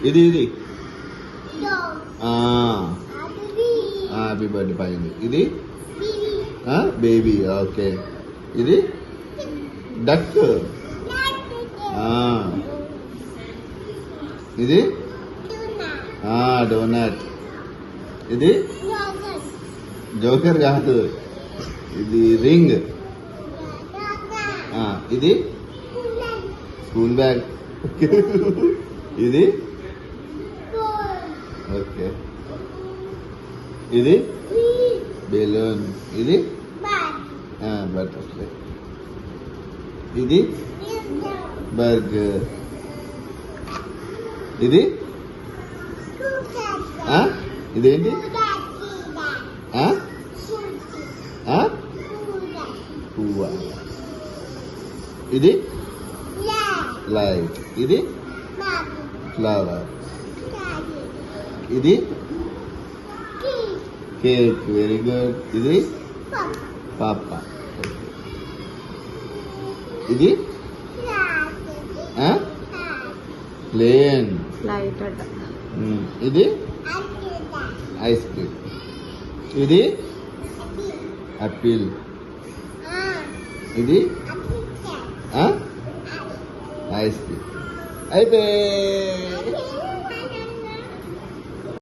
ఇది ఇది happy birthday పైన ఇది బేబీ. ఓకే, ఇది డక్. ఇది డోనట్. ఇది జోకర్ కాదు, ఇది రింగ్. ఇది స్కూల్ బ్యాగ్. ఇది ఓకే, ఇది బెలూన్. ఇది బటర్ఫ్లై. ఇది బర్గర్. ఇది ఇదేంటి? పువ్వా. ఇది లైట్. ఇది ఫ్లవర్. ఇది కేక్. Very good. ఇది పాప. ఇది ప్లేన్. ఇది ఐస్ క్రీమ్. ఇది యాపిల్. ఇది ఐస్ క్రీమ్. అయిపోయి